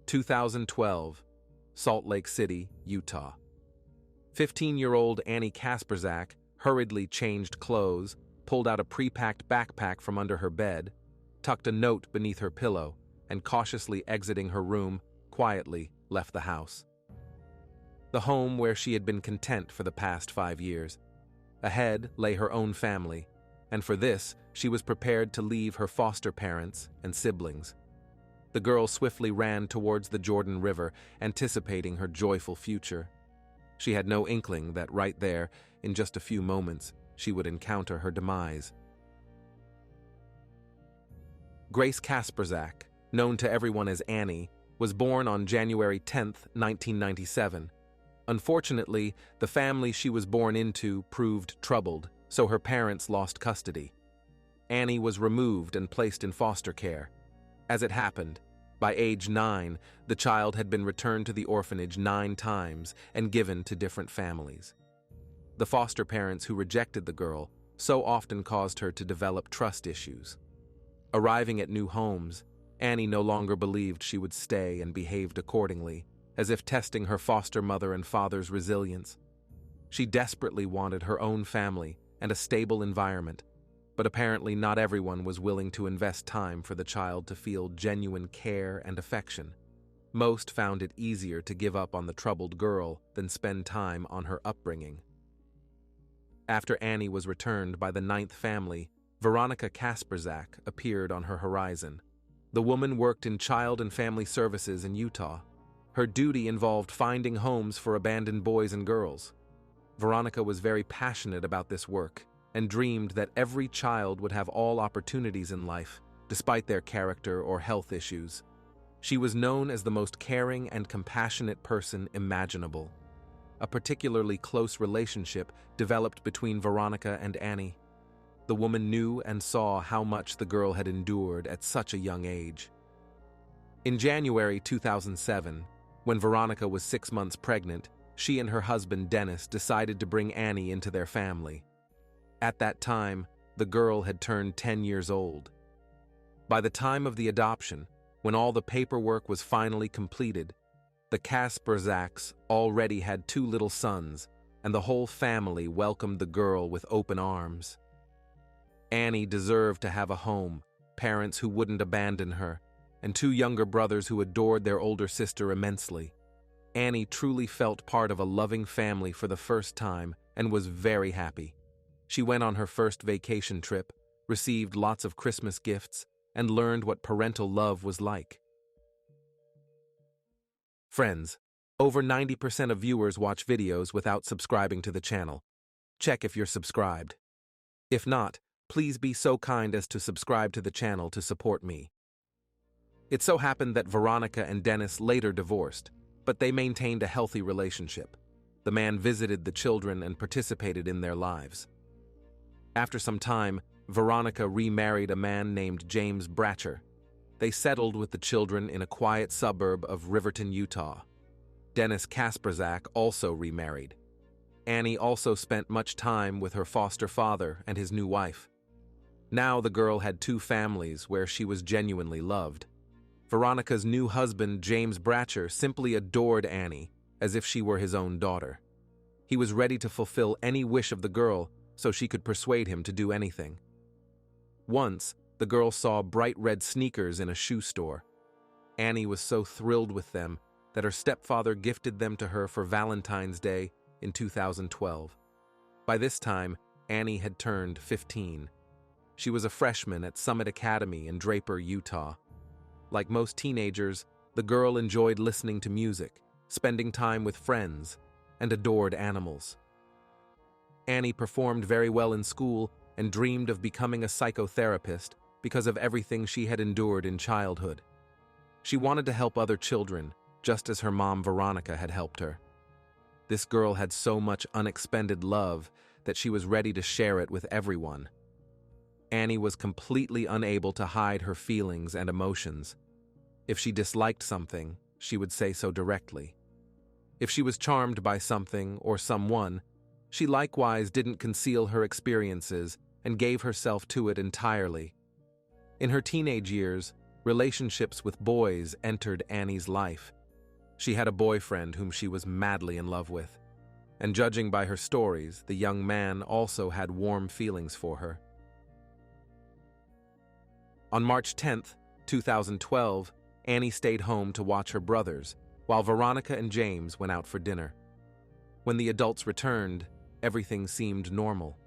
2012, Salt Lake City, Utah. 15-year-old Annie Kasprzak hurriedly changed clothes, pulled out a pre-packed backpack from under her bed, tucked a note beneath her pillow, and cautiously exiting her room, quietly left the house. The home where she had been content for the past 5 years. Ahead lay her own family, and for this, she was prepared to leave her foster parents and siblings. The girl swiftly ran towards the Jordan River, anticipating her joyful future. She had no inkling that right there, in just a few moments, she would encounter her demise. Grace Kasprzak, known to everyone as Annie, was born on January 10, 1997. Unfortunately, the family she was born into proved troubled, so her parents lost custody. Annie was removed and placed in foster care. As it happened, by age 9, the child had been returned to the orphanage 9 times and given to different families. The foster parents who rejected the girl so often caused her to develop trust issues. Arriving at new homes, Annie no longer believed she would stay and behaved accordingly, as if testing her foster mother and father's resilience. She desperately wanted her own family and a stable environment, but apparently not everyone was willing to invest time for the child to feel genuine care and affection. Most found it easier to give up on the troubled girl than spend time on her upbringing. After Annie was returned by the 9th family, Annie Kasprzak appeared on her horizon. The woman worked in child and family services in Utah. Her duty involved finding homes for abandoned boys and girls. Veronica was very passionate about this work and dreamed that every child would have all opportunities in life, despite their character or health issues. She was known as the most caring and compassionate person imaginable. A particularly close relationship developed between Veronica and Annie. The woman knew and saw how much the girl had endured at such a young age. In January 2007, when Veronica was 6 months pregnant, she and her husband Dennis decided to bring Annie into their family. At that time, the girl had turned 10 years old. By the time of the adoption, when all the paperwork was finally completed, the Kasprzaks already had 2 little sons, and the whole family welcomed the girl with open arms. Annie deserved to have a home, parents who wouldn't abandon her, and 2 younger brothers who adored their older sister immensely. Annie truly felt part of a loving family for the first time and was very happy. She went on her first vacation trip, received lots of Christmas gifts, and learned what parental love was like. Friends, over 90% of viewers watch videos without subscribing to the channel. Check if you're subscribed. If not, please be so kind as to subscribe to the channel to support me. It so happened that Veronica and Dennis later divorced, but they maintained a healthy relationship. The man visited the children and participated in their lives. After some time, Veronica remarried a man named James Bratcher. They settled with the children in a quiet suburb of Riverton, Utah. Dennis Kasprzak also remarried. Annie also spent much time with her foster father and his new wife. Now the girl had 2 families where she was genuinely loved. Veronica's new husband, James Bratcher, simply adored Annie as if she were his own daughter. He was ready to fulfill any wish of the girl so she could persuade him to do anything. Once, the girl saw bright red sneakers in a shoe store. Annie was so thrilled with them that her stepfather gifted them to her for Valentine's Day in 2012. By this time, Annie had turned 15. She was a freshman at Summit Academy in Draper, Utah. Like most teenagers, the girl enjoyed listening to music, spending time with friends, and adored animals. Annie performed very well in school and dreamed of becoming a psychotherapist because of everything she had endured in childhood. She wanted to help other children, just as her mom Veronica had helped her. This girl had so much unexpended love that she was ready to share it with everyone. Annie was completely unable to hide her feelings and emotions. If she disliked something, she would say so directly. If she was charmed by something or someone, she likewise didn't conceal her experiences and gave herself to it entirely. In her teenage years, Relationships with boys entered Annie's life. She had a boyfriend whom she was madly in love with, and judging by her stories, the young man also had warm feelings for her. On March 10th, 2012, Annie stayed home to watch her brothers, while Veronica and James went out for dinner. When the adults returned, everything seemed normal.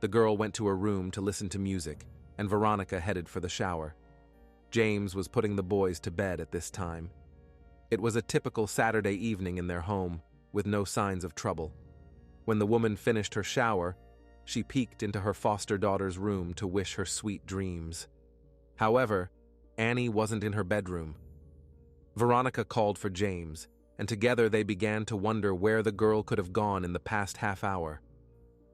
The girl went to her room to listen to music, and Veronica headed for the shower. James was putting the boys to bed at this time. It was a typical Saturday evening in their home, with no signs of trouble. When the woman finished her shower, she peeked into her foster daughter's room to wish her sweet dreams. However, Annie wasn't in her bedroom. Veronica called for James, and together they began to wonder where the girl could have gone in the past half hour.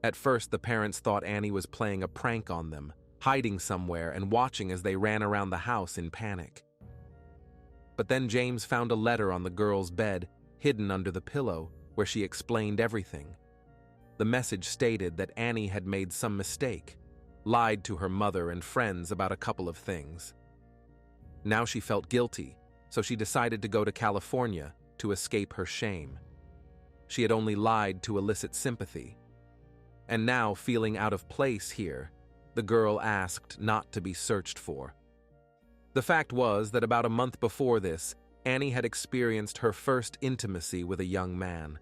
At first, the parents thought Annie was playing a prank on them, hiding somewhere and watching as they ran around the house in panic. But then James found a letter on the girl's bed, hidden under the pillow, where she explained everything. The message stated that Annie had made some mistake, lied to her mother and friends about a couple of things. Now she felt guilty, so she decided to go to California to escape her shame. She had only lied to elicit sympathy. And now, feeling out of place here, the girl asked not to be searched for. The fact was that about a month before this, Annie had experienced her first intimacy with a young man.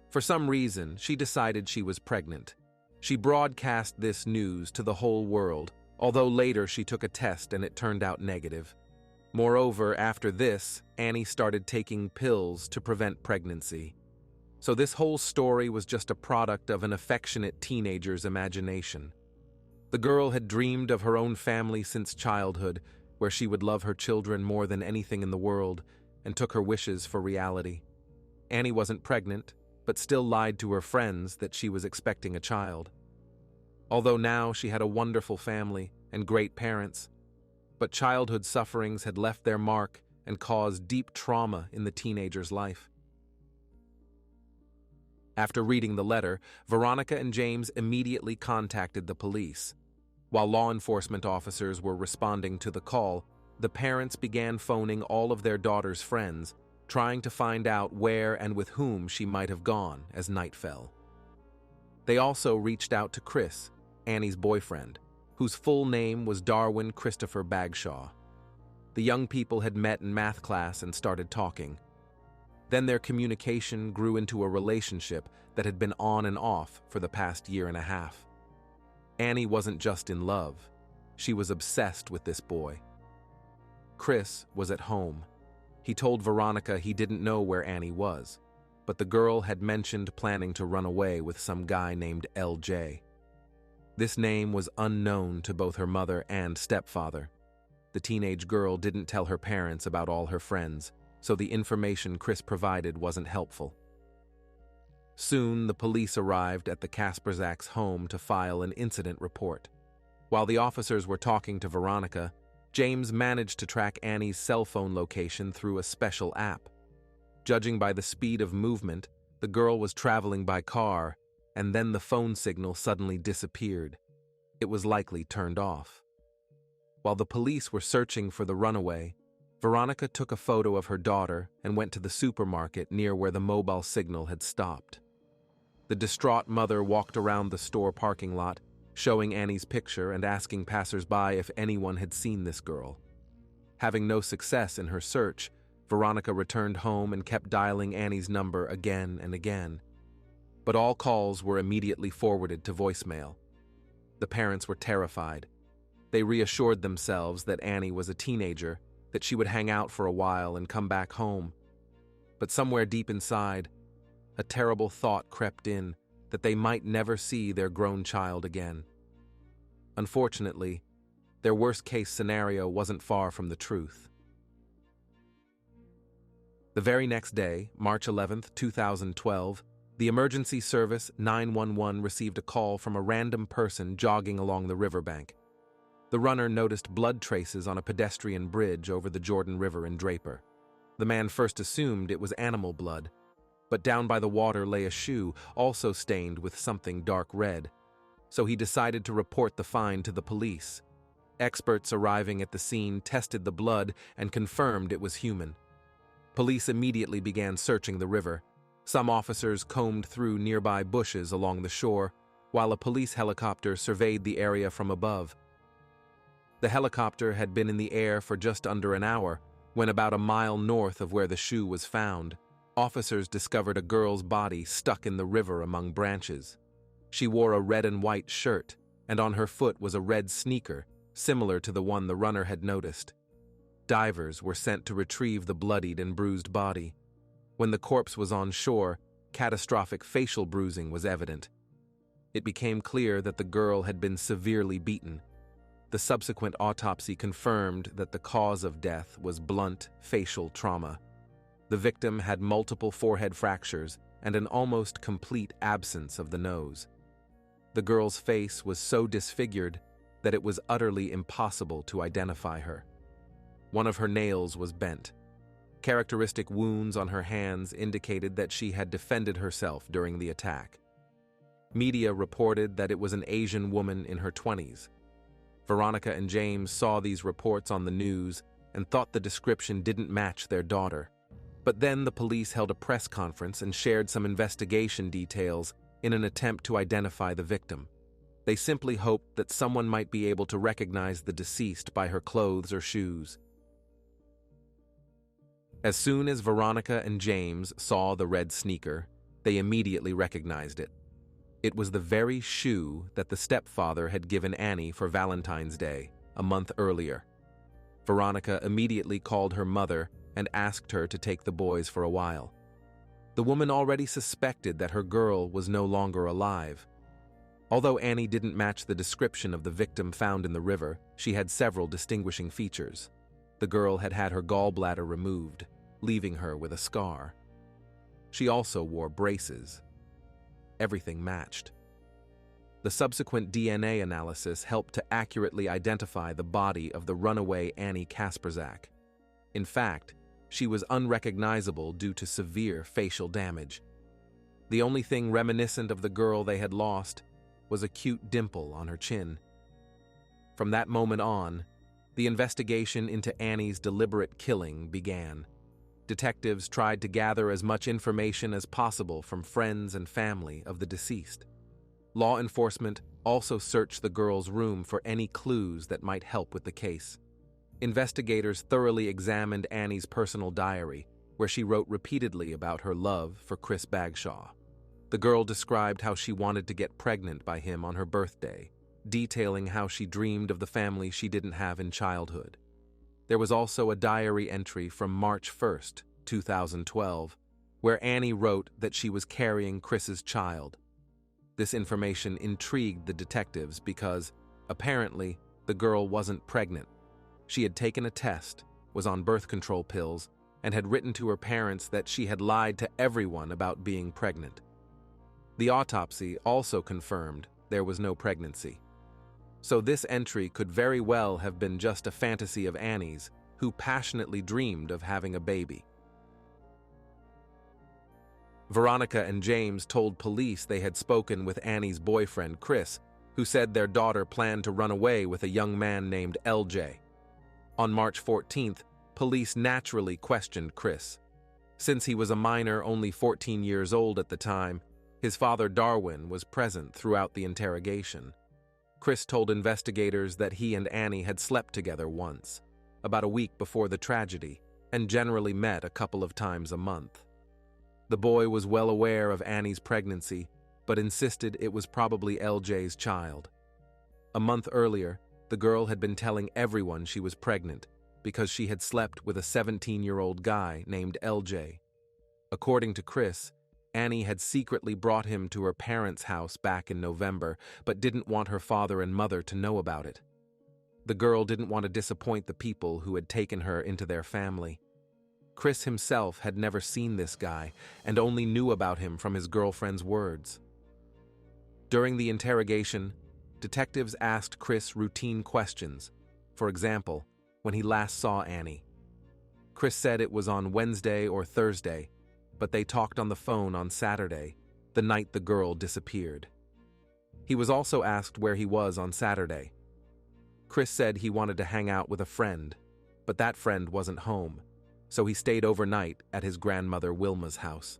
For some reason, she decided she was pregnant. She broadcast this news to the whole world, although later she took a test and it turned out negative. Moreover, after this, Annie started taking pills to prevent pregnancy. So this whole story was just a product of an affectionate teenager's imagination. The girl had dreamed of her own family since childhood, where she would love her children more than anything in the world, and took her wishes for reality. Annie wasn't pregnant, but still lied to her friends that she was expecting a child. Although now she had a wonderful family and great parents, but childhood sufferings had left their mark and caused deep trauma in the teenager's life. After reading the letter, Veronica and James immediately contacted the police. While law enforcement officers were responding to the call, the parents began phoning all of their daughter's friends, trying to find out where and with whom she might have gone as night fell. They also reached out to Chris, Annie's boyfriend, whose full name was Darwin Christopher Bagshaw. The young people had met in math class and started talking. Then their communication grew into a relationship that had been on and off for the past year and a half. Annie wasn't just in love, she was obsessed with this boy. Chris was at home. He told Veronica he didn't know where Annie was, but the girl had mentioned planning to run away with some guy named LJ. This name was unknown to both her mother and stepfather. The teenage girl didn't tell her parents about all her friends, so the information Chris provided wasn't helpful. Soon, the police arrived at the Kasprzak's home to file an incident report. While the officers were talking to Veronica, James managed to track Annie's cell phone location through a special app. Judging by the speed of movement, the girl was traveling by car, and then the phone signal suddenly disappeared. It was likely turned off. While the police were searching for the runaway, Veronica took a photo of her daughter and went to the supermarket near where the mobile signal had stopped. The distraught mother walked around the store parking lot, showing Annie's picture and asking passers-by if anyone had seen this girl. Having no success in her search, Veronica returned home and kept dialing Annie's number again and again. But all calls were immediately forwarded to voicemail. The parents were terrified. They reassured themselves that Annie was a teenager, that she would hang out for a while and come back home. But somewhere deep inside, a terrible thought crept in that they might never see their grown child again. Unfortunately, their worst-case scenario wasn't far from the truth. The very next day, March 11, 2012, the emergency service 911 received a call from a random person jogging along the riverbank. The runner noticed blood traces on a pedestrian bridge over the Jordan River in Draper. The man first assumed it was animal blood, but down by the water lay a shoe, also stained with something dark red, so he decided to report the find to the police. Experts arriving at the scene tested the blood and confirmed it was human. Police immediately began searching the river. Some officers combed through nearby bushes along the shore, while a police helicopter surveyed the area from above. The helicopter had been in the air for just under an hour when, about a mile north of where the shoe was found, officers discovered a girl's body stuck in the river among branches. She wore a red and white shirt, and on her foot was a red sneaker, similar to the one the runner had noticed. Divers were sent to retrieve the bloodied and bruised body. When the corpse was on shore, catastrophic facial bruising was evident. It became clear that the girl had been severely beaten. The subsequent autopsy confirmed that the cause of death was blunt facial trauma. The victim had multiple forehead fractures and an almost complete absence of the nose. The girl's face was so disfigured that it was utterly impossible to identify her. One of her nails was bent. Characteristic wounds on her hands indicated that she had defended herself during the attack. Media reported that it was an Asian woman in her 20s. Veronica and James saw these reports on the news and thought the description didn't match their daughter. But then the police held a press conference and shared some investigation details in an attempt to identify the victim. They simply hoped that someone might be able to recognize the deceased by her clothes or shoes. As soon as Veronica and James saw the red sneaker, they immediately recognized it. It was the very shoe that the stepfather had given Annie for Valentine's Day, a month earlier. Veronica immediately called her mother and asked her to take the boys for a while. The woman already suspected that her girl was no longer alive. Although Annie didn't match the description of the victim found in the river, she had several distinguishing features. The girl had had her gallbladder removed, leaving her with a scar. She also wore braces. Everything matched. The subsequent DNA analysis helped to accurately identify the body of the runaway Annie Kasprzak. In fact, she was unrecognizable due to severe facial damage. The only thing reminiscent of the girl they had lost was a cute dimple on her chin. From that moment on, the investigation into Annie's deliberate killing began. Detectives tried to gather as much information as possible from friends and family of the deceased. Law enforcement also searched the girl's room for any clues that might help with the case. Investigators thoroughly examined Annie's personal diary, where she wrote repeatedly about her love for Chris Bagshaw. The girl described how she wanted to get pregnant by him on her birthday, detailing how she dreamed of the family she didn't have in childhood. There was also a diary entry from March 1st, 2012, where Annie wrote that she was carrying Chris's child. This information intrigued the detectives because, apparently, the girl wasn't pregnant. She had taken a test, was on birth control pills, and had written to her parents that she had lied to everyone about being pregnant. The autopsy also confirmed there was no pregnancy. So this entry could very well have been just a fantasy of Annie's, who passionately dreamed of having a baby. Veronica and James told police they had spoken with Annie's boyfriend, Chris, who said their daughter planned to run away with a young man named LJ. On March 14th, police naturally questioned Chris. Since he was a minor, only 14 years old at the time, his father Darwin was present throughout the interrogation. Chris told investigators that he and Annie had slept together once, about a week before the tragedy, and generally met a couple of times a month. The boy was well aware of Annie's pregnancy, but insisted it was probably LJ's child. A month earlier, the girl had been telling everyone she was pregnant because she had slept with a 17-year-old guy named LJ. According to Chris, Annie had secretly brought him to her parents' house back in November, but didn't want her father and mother to know about it. The girl didn't want to disappoint the people who had taken her into their family. Chris himself had never seen this guy and only knew about him from his girlfriend's words. During the interrogation, detectives asked Chris routine questions. For example, when he last saw Annie. Chris said it was on Wednesday or Thursday, but they talked on the phone on Saturday, the night the girl disappeared. He was also asked where he was on Saturday. Chris said he wanted to hang out with a friend, but that friend wasn't home, so he stayed overnight at his grandmother Wilma's house.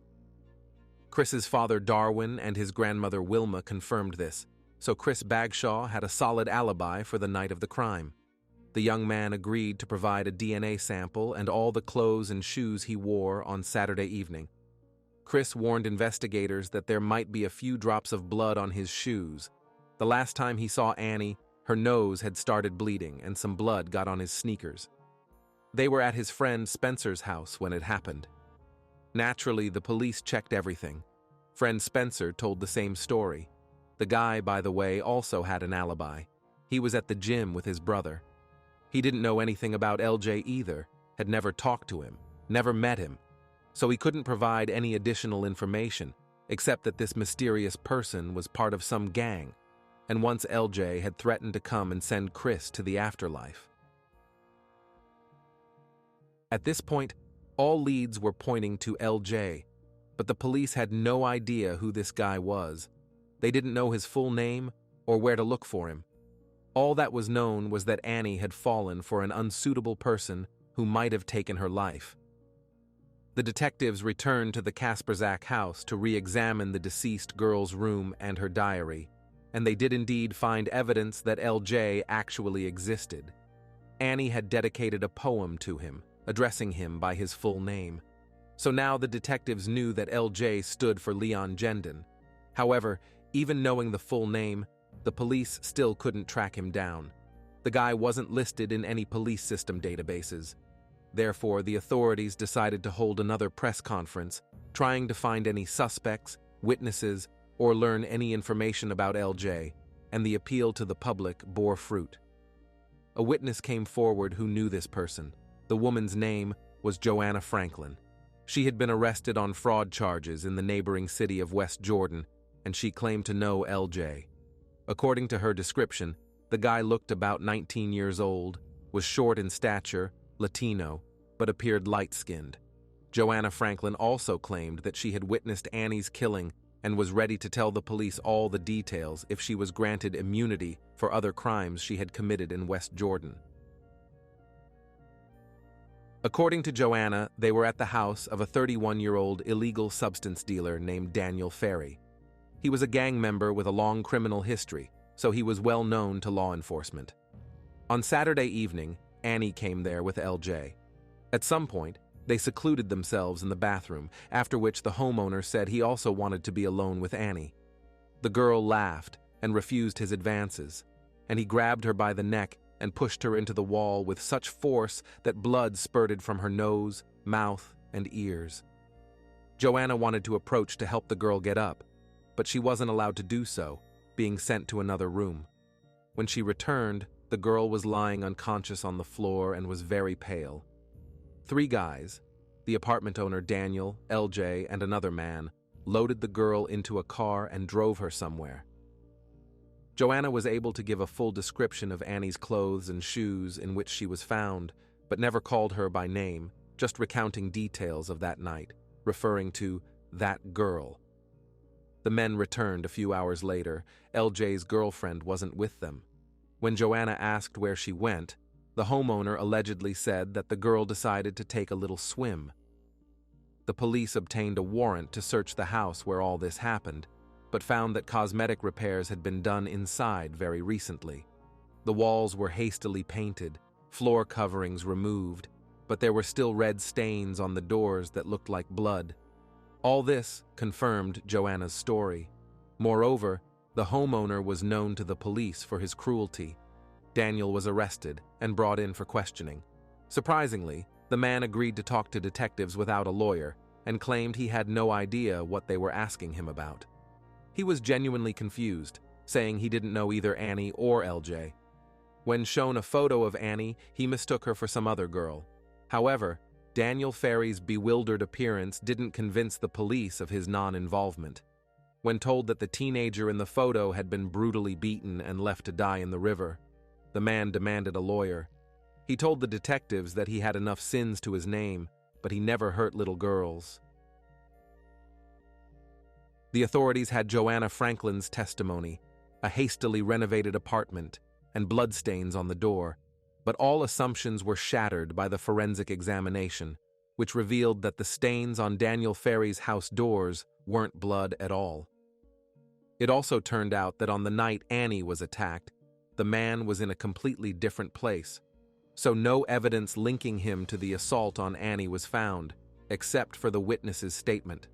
Chris's father Darwin and his grandmother Wilma confirmed this, so Chris Bagshaw had a solid alibi for the night of the crime. The young man agreed to provide a DNA sample and all the clothes and shoes he wore on Saturday evening. Chris warned investigators that there might be a few drops of blood on his shoes. The last time he saw Annie, her nose had started bleeding and some blood got on his sneakers. They were at his friend Spencer's house when it happened. Naturally, the police checked everything. Friend Spencer told the same story. The guy, by the way, also had an alibi. He was at the gym with his brother. He didn't know anything about LJ either, had never talked to him, never met him, so he couldn't provide any additional information, except that this mysterious person was part of some gang, and once LJ had threatened to come and send Chris to the afterlife. At this point, all leads were pointing to LJ, but the police had no idea who this guy was. They didn't know his full name or where to look for him. All that was known was that Annie had fallen for an unsuitable person who might have taken her life. The detectives returned to the Kasprzak house to re-examine the deceased girl's room and her diary, and they did indeed find evidence that LJ actually existed. Annie had dedicated a poem to him, addressing him by his full name. So now the detectives knew that LJ stood for Leon Gendon. However, even knowing the full name, the police still couldn't track him down. The guy wasn't listed in any police system databases. Therefore, the authorities decided to hold another press conference, trying to find any suspects, witnesses, or learn any information about LJ, and the appeal to the public bore fruit. A witness came forward who knew this person. The woman's name was Joanna Franklin. She had been arrested on fraud charges in the neighboring city of West Jordan, and she claimed to know LJ. According to her description, the guy looked about 19 years old, was short in stature, Latino, but appeared light-skinned. Joanna Franklin also claimed that she had witnessed Annie's killing and was ready to tell the police all the details if she was granted immunity for other crimes she had committed in West Jordan. According to Joanna, they were at the house of a 31-year-old illegal substance dealer named Daniel Ferry. He was a gang member with a long criminal history, so he was well known to law enforcement. On Saturday evening, Annie came there with LJ. At some point, they secluded themselves in the bathroom, after which the homeowner said he also wanted to be alone with Annie. The girl laughed and refused his advances, and he grabbed her by the neck and pushed her into the wall with such force that blood spurted from her nose, mouth, and ears. Joanna wanted to approach to help the girl get up, but she wasn't allowed to do so, being sent to another room. When she returned, the girl was lying unconscious on the floor and was very pale. 3 guys, the apartment owner Daniel, LJ, and another man, loaded the girl into a car and drove her somewhere. Joanna was able to give a full description of Annie's clothes and shoes in which she was found, but never called her by name, just recounting details of that night, referring to that girl. The men returned a few hours later. LJ's girlfriend wasn't with them. When Joanna asked where she went, the homeowner allegedly said that the girl decided to take a little swim. The police obtained a warrant to search the house where all this happened, but found that cosmetic repairs had been done inside very recently. The walls were hastily painted, floor coverings removed, but there were still red stains on the doors that looked like blood. All this confirmed Joanna's story. Moreover, the homeowner was known to the police for his cruelty. Daniel was arrested and brought in for questioning. Surprisingly, the man agreed to talk to detectives without a lawyer and claimed he had no idea what they were asking him about. He was genuinely confused, saying he didn't know either Annie or LJ. When shown a photo of Annie, he mistook her for some other girl. However, Daniel Ferry's bewildered appearance didn't convince the police of his non-involvement. When told that the teenager in the photo had been brutally beaten and left to die in the river, the man demanded a lawyer. He told the detectives that he had enough sins to his name, but he never hurt little girls. The authorities had Joanna Franklin's testimony, a hastily renovated apartment, and bloodstains on the door, but all assumptions were shattered by the forensic examination, which revealed that the stains on Daniel Ferry's house doors weren't blood at all. It also turned out that on the night Annie was attacked, the man was in a completely different place, so no evidence linking him to the assault on Annie was found, except for the witness's statement.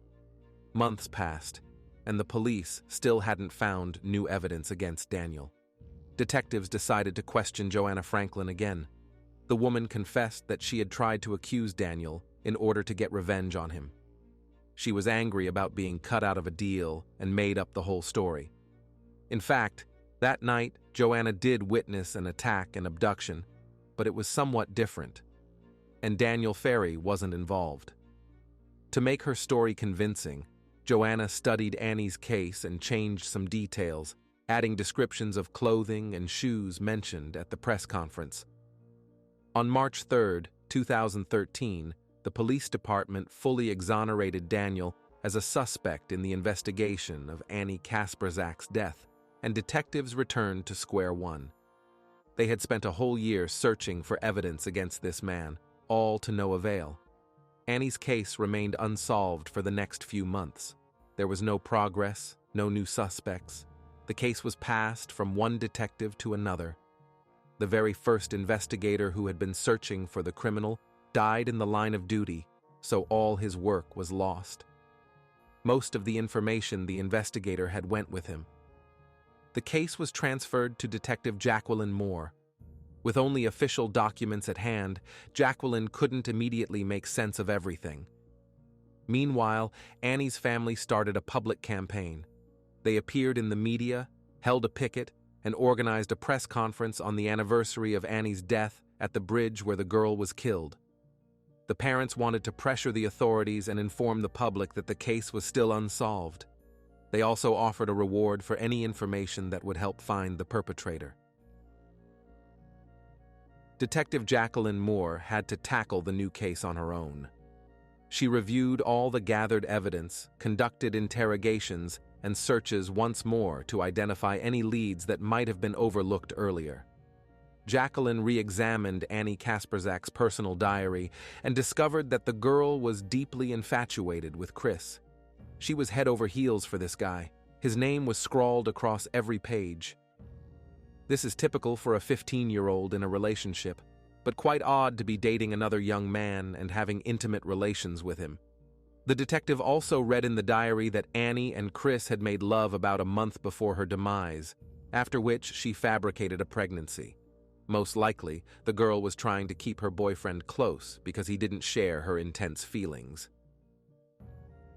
Months passed, and the police still hadn't found new evidence against Daniel. Detectives decided to question Joanna Franklin again. The woman confessed that she had tried to accuse Daniel in order to get revenge on him. She was angry about being cut out of a deal and made up the whole story. In fact, that night, Joanna did witness an attack and abduction, but it was somewhat different, and Daniel Ferry wasn't involved. To make her story convincing, Joanna studied Annie's case and changed some details, adding descriptions of clothing and shoes mentioned at the press conference. On March 3, 2013, the police department fully exonerated Daniel as a suspect in the investigation of Annie Kasprzak's death, and detectives returned to square one. They had spent a whole year searching for evidence against this man, all to no avail. Annie's case remained unsolved for the next few months. There was no progress, no new suspects. The case was passed from one detective to another. The very first investigator who had been searching for the criminal died in the line of duty, so all his work was lost. Most of the information the investigator had went with him. The case was transferred to Detective Jacqueline Moore. With only official documents at hand, Jacqueline couldn't immediately make sense of everything. Meanwhile, Annie's family started a public campaign. They appeared in the media, held a picket, and organized a press conference on the anniversary of Annie's death at the bridge where the girl was killed. The parents wanted to pressure the authorities and inform the public that the case was still unsolved. They also offered a reward for any information that would help find the perpetrator. Detective Jacqueline Moore had to tackle the new case on her own. She reviewed all the gathered evidence, conducted interrogations, and searches once more to identify any leads that might have been overlooked earlier. Jacqueline re-examined Annie Kasprzak's personal diary and discovered that the girl was deeply infatuated with Chris. She was head over heels for this guy. His name was scrawled across every page. This is typical for a 15-year-old in a relationship, but quite odd to be dating another young man and having intimate relations with him. The detective also read in the diary that Annie and Chris had made love about a month before her demise, after which she fabricated a pregnancy. Most likely, the girl was trying to keep her boyfriend close because he didn't share her intense feelings.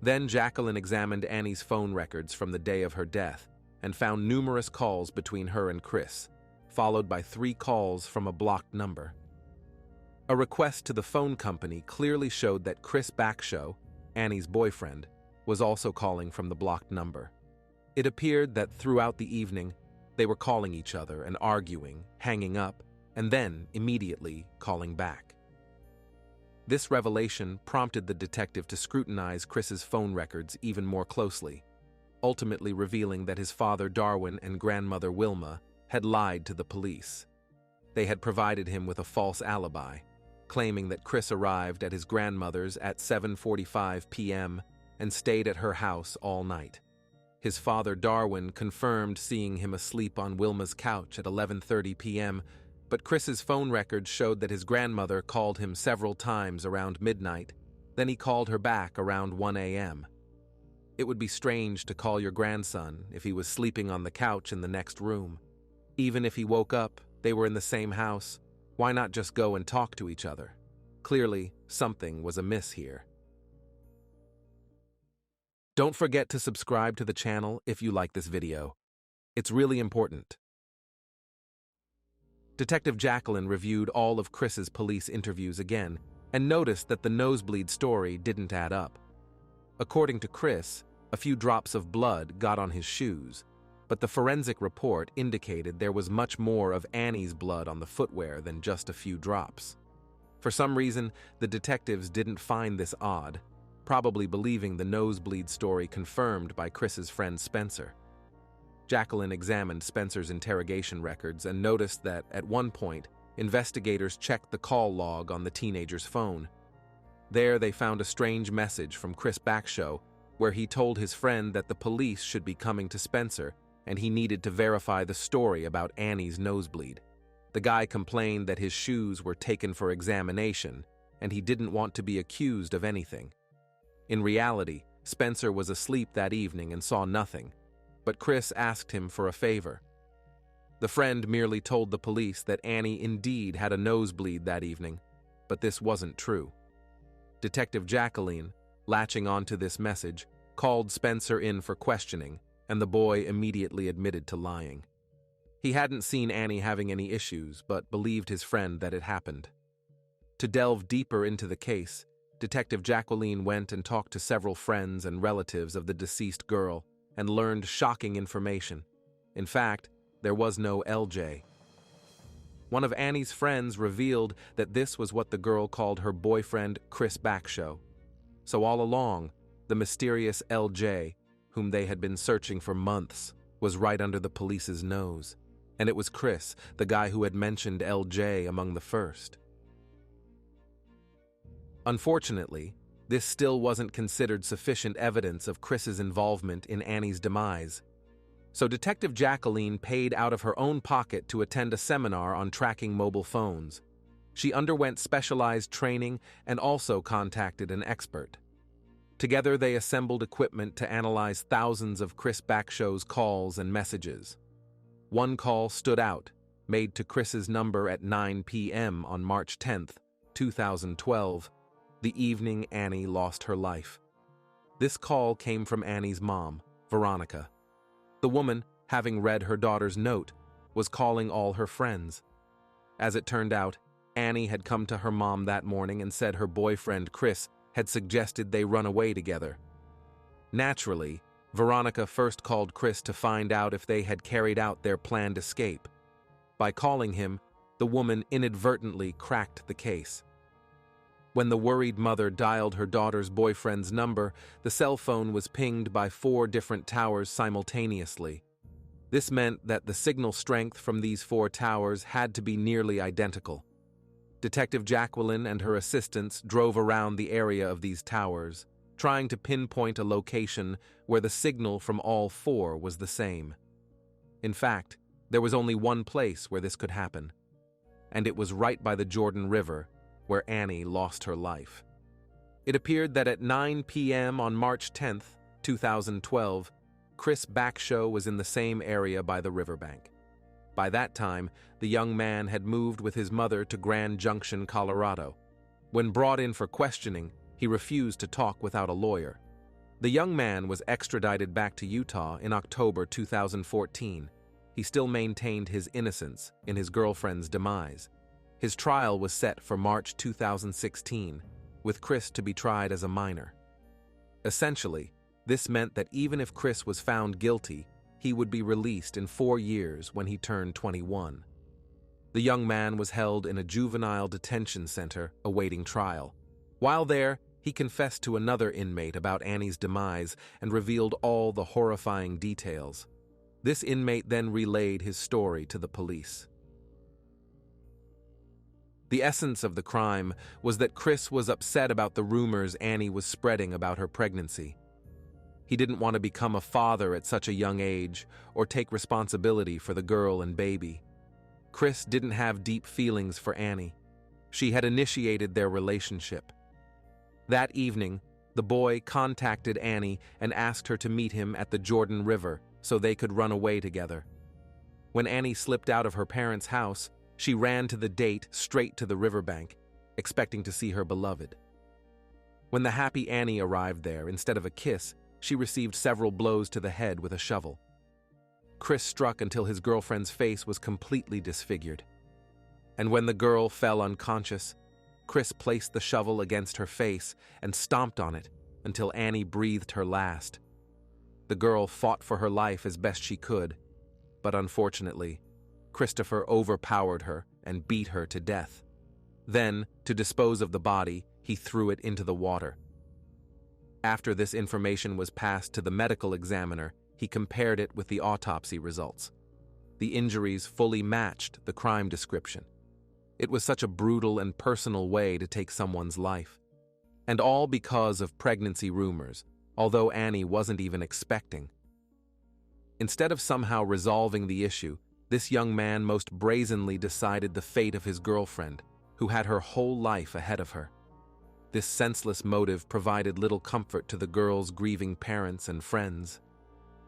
Then Jacqueline examined Annie's phone records from the day of her death and found numerous calls between her and Chris, followed by 3 calls from a blocked number. A request to the phone company clearly showed that Chris Backshow, Annie's boyfriend, was also calling from the blocked number. It appeared that throughout the evening, they were calling each other and arguing, hanging up, and then immediately calling back. This revelation prompted the detective to scrutinize Chris's phone records even more closely, ultimately revealing that his father Darwin and grandmother Wilma had lied to the police. They had provided him with a false alibi, claiming that Chris arrived at his grandmother's at 7:45 p.m. and stayed at her house all night. His father Darwin confirmed seeing him asleep on Wilma's couch at 11:30 p.m., but Chris's phone records showed that his grandmother called him several times around midnight, then he called her back around 1 a.m. It would be strange to call your grandson if he was sleeping on the couch in the next room. Even if he woke up, they were in the same house. Why not just go and talk to each other? Clearly, something was amiss here. Don't forget to subscribe to the channel if you like this video. It's really important. Detective Jacqueline reviewed all of Chris's police interviews again and noticed that the nosebleed story didn't add up. According to Chris, a few drops of blood got on his shoes, but the forensic report indicated there was much more of Annie's blood on the footwear than just a few drops. For some reason, the detectives didn't find this odd, probably believing the nosebleed story confirmed by Chris's friend Spencer. Jacqueline examined Spencer's interrogation records and noticed that, at one point, investigators checked the call log on the teenager's phone. There they found a strange message from Chris Backshow, where he told his friend that the police should be coming to Spencer and he needed to verify the story about Annie's nosebleed. The guy complained that his shoes were taken for examination and he didn't want to be accused of anything. In reality, Spencer was asleep that evening and saw nothing, but Chris asked him for a favor. The friend merely told the police that Annie indeed had a nosebleed that evening, but this wasn't true. Detective Jacqueline, latching onto this message, called Spencer in for questioning, and the boy immediately admitted to lying. He hadn't seen Annie having any issues, but believed his friend that it happened. To delve deeper into the case, Detective Jacqueline went and talked to several friends and relatives of the deceased girl and learned shocking information. In fact, there was no LJ. One of Annie's friends revealed that this was what the girl called her boyfriend, Chris Backshow. So all along, the mysterious LJ, whom they had been searching for months, was right under the police's nose. And it was Chris, the guy who had mentioned LJ among the first. Unfortunately, this still wasn't considered sufficient evidence of Chris's involvement in Annie's demise. So Detective Jacqueline paid out of her own pocket to attend a seminar on tracking mobile phones. She underwent specialized training and also contacted an expert. Together they assembled equipment to analyze thousands of Chris Backshow's calls and messages. One call stood out, made to Chris's number at 9 p.m. on March 10, 2012, the evening Annie lost her life. This call came from Annie's mom, Veronica. The woman, having read her daughter's note, was calling all her friends. As it turned out, Annie had come to her mom that morning and said her boyfriend, Chris, had suggested they run away together. Naturally, Veronica first called Chris to find out if they had carried out their planned escape. By calling him, the woman inadvertently cracked the case. When the worried mother dialed her daughter's boyfriend's number, the cell phone was pinged by 4 different towers simultaneously. This meant that the signal strength from these 4 towers had to be nearly identical. Detective Jacqueline and her assistants drove around the area of these towers, trying to pinpoint a location where the signal from all 4 was the same. In fact, there was only one place where this could happen, and it was right by the Jordan River, where Annie lost her life. It appeared that at 9 p.m. on March 10, 2012, Chris Backshow was in the same area by the riverbank. By that time, the young man had moved with his mother to Grand Junction, Colorado. When brought in for questioning, he refused to talk without a lawyer. The young man was extradited back to Utah in October 2014. He still maintained his innocence in his girlfriend's demise. His trial was set for March 2016, with Chris to be tried as a minor. Essentially, this meant that even if Chris was found guilty, he would be released in 4 years when he turned 21. The young man was held in a juvenile detention center awaiting trial. While there, he confessed to another inmate about Annie's demise and revealed all the horrifying details. This inmate then relayed his story to the police. The essence of the crime was that Chris was upset about the rumors Annie was spreading about her pregnancy. He didn't want to become a father at such a young age or take responsibility for the girl and baby. Chris didn't have deep feelings for Annie. She had initiated their relationship. That evening, the boy contacted Annie and asked her to meet him at the Jordan River so they could run away together. When Annie slipped out of her parents' house, she ran to the date straight to the riverbank, expecting to see her beloved. When the happy Annie arrived there, instead of a kiss, she received several blows to the head with a shovel. Chris struck until his girlfriend's face was completely disfigured. And when the girl fell unconscious, Chris placed the shovel against her face and stomped on it until Annie breathed her last. The girl fought for her life as best she could, but unfortunately, Christopher overpowered her and beat her to death. Then, to dispose of the body, he threw it into the water. After this information was passed to the medical examiner, he compared it with the autopsy results. The injuries fully matched the crime description. It was such a brutal and personal way to take someone's life. And all because of pregnancy rumors, although Annie wasn't even expecting. Instead of somehow resolving the issue, this young man most brazenly decided the fate of his girlfriend, who had her whole life ahead of her. This senseless motive provided little comfort to the girl's grieving parents and friends.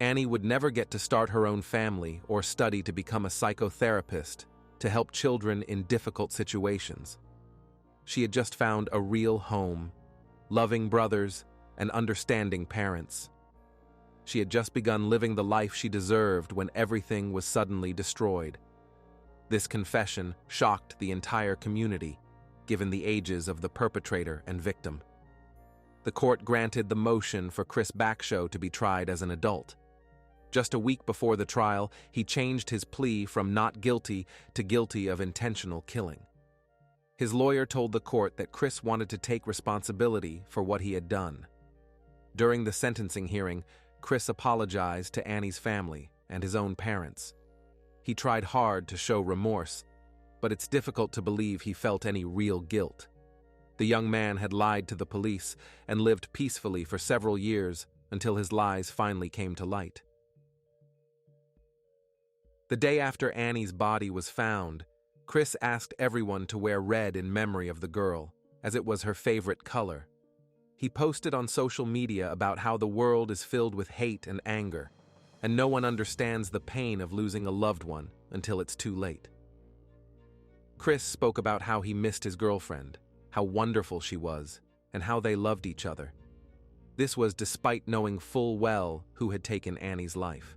Annie would never get to start her own family or study to become a psychotherapist to help children in difficult situations. She had just found a real home, loving brothers, and understanding parents. She had just begun living the life she deserved when everything was suddenly destroyed. This confession shocked the entire community, given the ages of the perpetrator and victim. The court granted the motion for Chris Bakshow to be tried as an adult. Just a week before the trial, he changed his plea from not guilty to guilty of intentional killing. His lawyer told the court that Chris wanted to take responsibility for what he had done. During the sentencing hearing, Chris apologized to Annie's family and his own parents. He tried hard to show remorse, but it's difficult to believe he felt any real guilt. The young man had lied to the police and lived peacefully for several years until his lies finally came to light. The day after Annie's body was found, Chris asked everyone to wear red in memory of the girl, as it was her favorite color. He posted on social media about how the world is filled with hate and anger, and no one understands the pain of losing a loved one until it's too late. Chris spoke about how he missed his girlfriend, how wonderful she was, and how they loved each other. This was despite knowing full well who had taken Annie's life.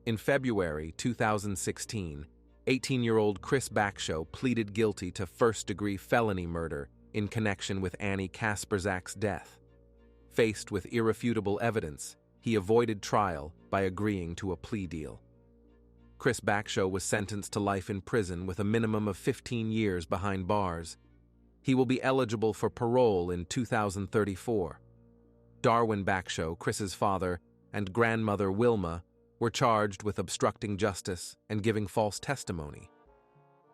In February 2016, 18-year-old Chris Bakshow pleaded guilty to first-degree felony murder in connection with Annie Kasprzak's death. Faced with irrefutable evidence, he avoided trial by agreeing to a plea deal. Chris Bakshow was sentenced to life in prison with a minimum of 15 years behind bars. He will be eligible for parole in 2034. Darwin Bakshow, Chris's father, and grandmother Wilma were charged with obstructing justice and giving false testimony.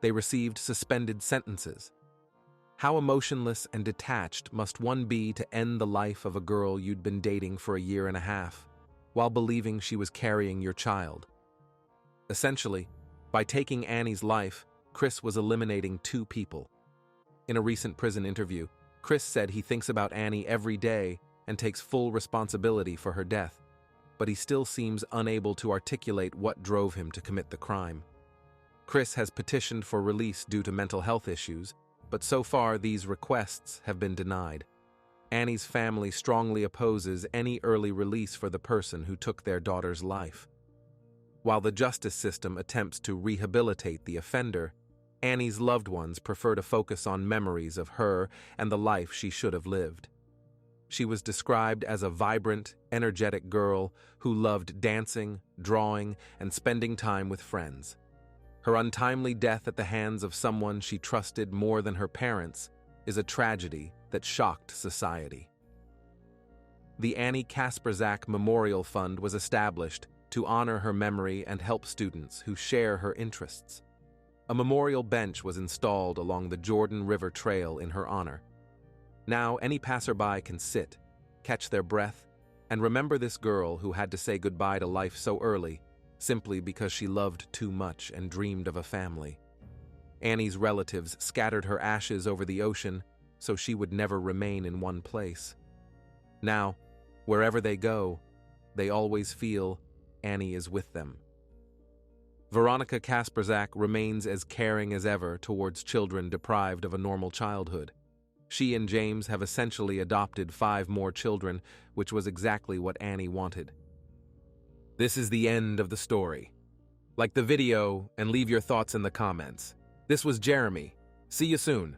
They received suspended sentences. How emotionless and detached must one be to end the life of a girl you'd been dating for a year and a half, while believing she was carrying your child? Essentially, by taking Annie's life, Chris was eliminating two people. In a recent prison interview, Chris said he thinks about Annie every day and takes full responsibility for her death, but he still seems unable to articulate what drove him to commit the crime. Chris has petitioned for release due to mental health issues, but so far these requests have been denied. Annie's family strongly opposes any early release for the person who took their daughter's life. While the justice system attempts to rehabilitate the offender, Annie's loved ones prefer to focus on memories of her and the life she should have lived. She was described as a vibrant, energetic girl who loved dancing, drawing, and spending time with friends. Her untimely death at the hands of someone she trusted more than her parents is a tragedy that shocked society. The Annie Kasprzak Memorial Fund was established to honor her memory and help students who share her interests. A memorial bench was installed along the Jordan River Trail in her honor. Now any passerby can sit, catch their breath, and remember this girl who had to say goodbye to life so early, simply because she loved too much and dreamed of a family. Annie's relatives scattered her ashes over the ocean so she would never remain in one place. Now, wherever they go, they always feel Annie is with them. Veronica Kasprzak remains as caring as ever towards children deprived of a normal childhood. She and James have essentially adopted 5 more children, which was exactly what Annie wanted. This is the end of the story. Like the video and leave your thoughts in the comments. This was Jeremy. See you soon.